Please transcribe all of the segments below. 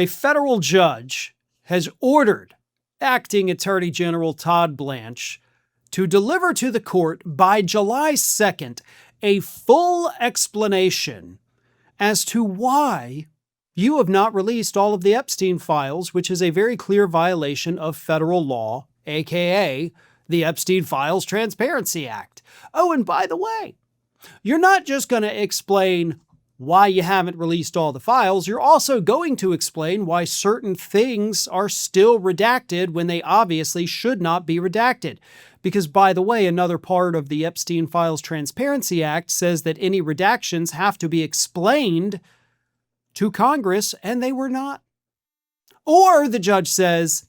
A federal judge has ordered Acting Attorney General Todd Blanch to deliver to the court by July 2nd a full explanation as to why you have not released all of the Epstein files, which is a very clear violation of federal law, aka the Epstein Files Transparency Act. Oh, and by the way, you're not just going to explain why you haven't released all the files, you're also going to explain why certain things are still redacted when they obviously should not be redacted. Because, by the way, another part of the Epstein Files Transparency Act says that any redactions have to be explained to Congress, and they were not. Or the judge says,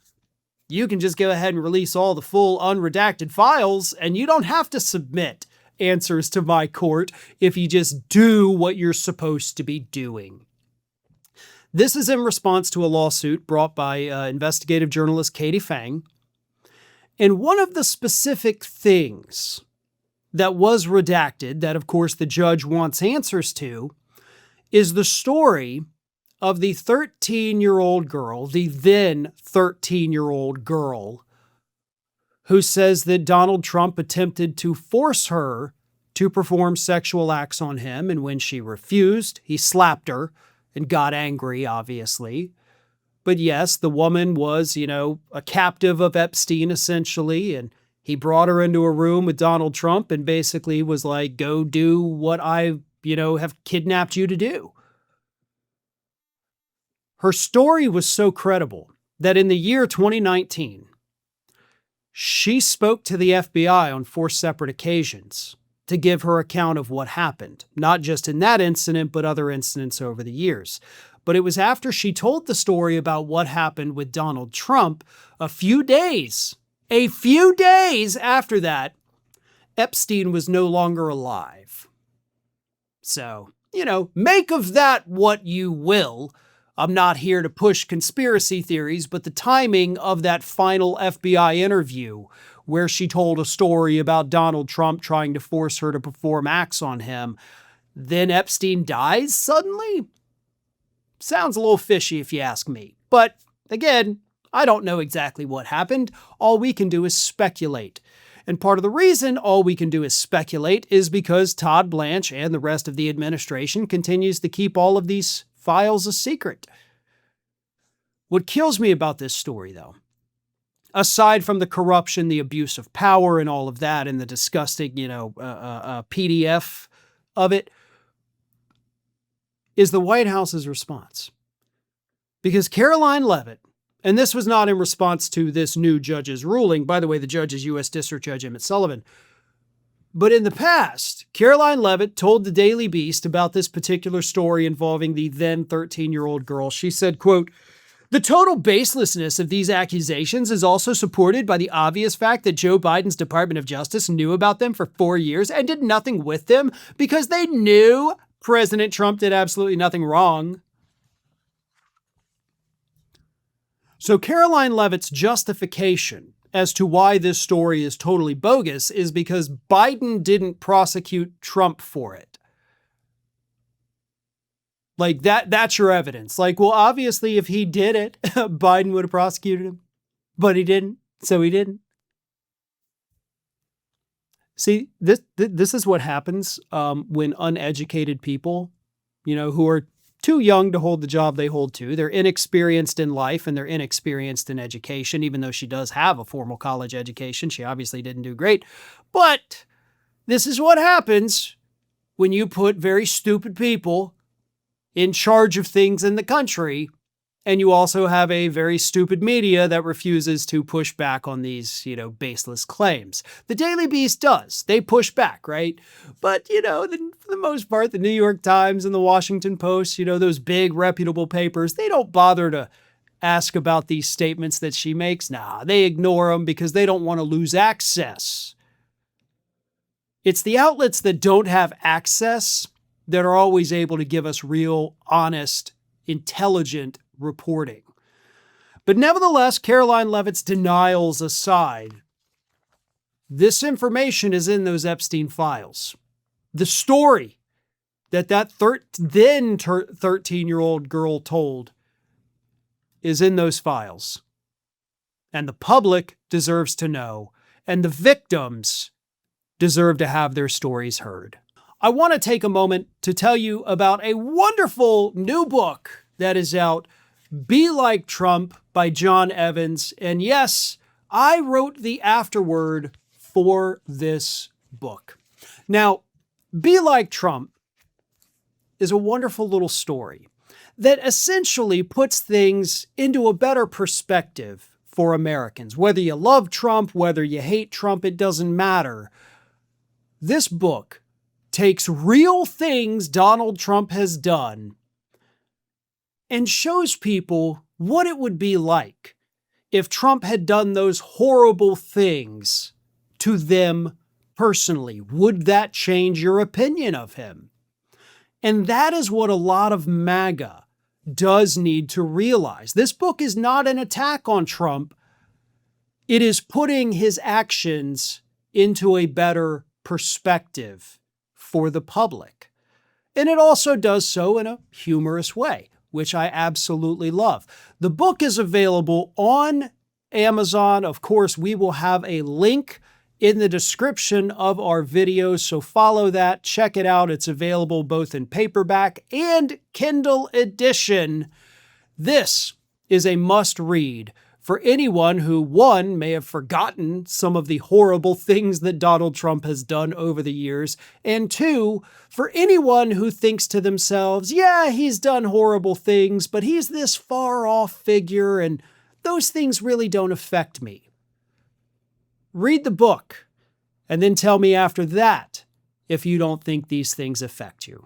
you can just go ahead and release all the full unredacted files, and you don't have to submit answers to my court if you just do what you're supposed to be doing. This is in response to a lawsuit brought by investigative journalist Katie Fang. And one of the specific things that was redacted, that of course the judge wants answers to, is the story of the 13-year-old girl, the then 13-year-old girl, who says that Donald Trump attempted to force her to perform sexual acts on him, and when she refused, he slapped her and got angry, obviously. But yes, the woman was, a captive of Epstein, essentially, and he brought her into a room with Donald Trump and basically was like, go do what I, have kidnapped you to do. Her story was so credible that in the year 2019, she spoke to the FBI on 4 separate occasions to give her account of what happened, not just in that incident, but other incidents over the years. But it was after she told the story about what happened with Donald Trump a few days after that, Epstein was no longer alive. So, make of that what you will. I'm not here to push conspiracy theories, but the timing of that final FBI interview where she told a story about Donald Trump trying to force her to perform acts on him, then Epstein dies suddenly? Sounds a little fishy if you ask me. But again, I don't know exactly what happened. All we can do is speculate. And part of the reason all we can do is speculate is because Todd Blanch and the rest of the administration continues to keep all of these files a secret. What kills me about this story, though, aside from the corruption, the abuse of power and all of that and the disgusting, PDF of it, is the White House's response. Because Caroline Leavitt, and this was not in response to this new judge's ruling. By the way, the judge is U.S. District Judge Emmett Sullivan. But in the past, Caroline Leavitt told the Daily Beast about this particular story involving the then 13-year-old girl. She said, quote, "The total baselessness of these accusations is also supported by the obvious fact that Joe Biden's Department of Justice knew about them for 4 years and did nothing with them because they knew President Trump did absolutely nothing wrong." So Caroline Leavitt's justification as to why this story is totally bogus is because Biden didn't prosecute Trump for it. Like that's your evidence. Like, well, obviously if he did it, Biden would have prosecuted him, but he didn't. So he didn't. See, this is what happens when uneducated people, who are too young to hold the job they hold to. They're inexperienced in life and they're inexperienced in education, even though she does have a formal college education. She obviously didn't do great. But this is what happens when you put very stupid people in charge of things in the country, and you also have a very stupid media that refuses to push back on these, baseless claims. The Daily Beast does. They push back, right? But, for the most part, the New York Times and the Washington Post, those big reputable papers, they don't bother to ask about these statements that she makes. Nah, they ignore them because they don't want to lose access. It's the outlets that don't have access that are always able to give us real, honest, intelligent reporting. But nevertheless, Caroline Leavitt's denials aside, this information is in those Epstein files. The story that then 13-year-old girl told is in those files. And the public deserves to know, and the victims deserve to have their stories heard. I want to take a moment to tell you about a wonderful new book that is out, Be Like Trump by John Evans. And yes, I wrote the afterword for this book. Now, Be Like Trump is a wonderful little story that essentially puts things into a better perspective for Americans. Whether you love Trump, whether you hate Trump, it doesn't matter. This book takes real things Donald Trump has done and shows people what it would be like if Trump had done those horrible things to them personally. Would that change your opinion of him? And that is what a lot of MAGA does need to realize. This book is not an attack on Trump. It is putting his actions into a better perspective for the public. And it also does so in a humorous way, which I absolutely love. The book is available on Amazon. Of course, we will have a link in the description of our video, so follow that, check it out. It's available both in paperback and Kindle edition. This is a must-read for anyone who, one, may have forgotten some of the horrible things that Donald Trump has done over the years, and two, for anyone who thinks to themselves, yeah, he's done horrible things, but he's this far-off figure, and those things really don't affect me. Read the book, and then tell me after that if you don't think these things affect you.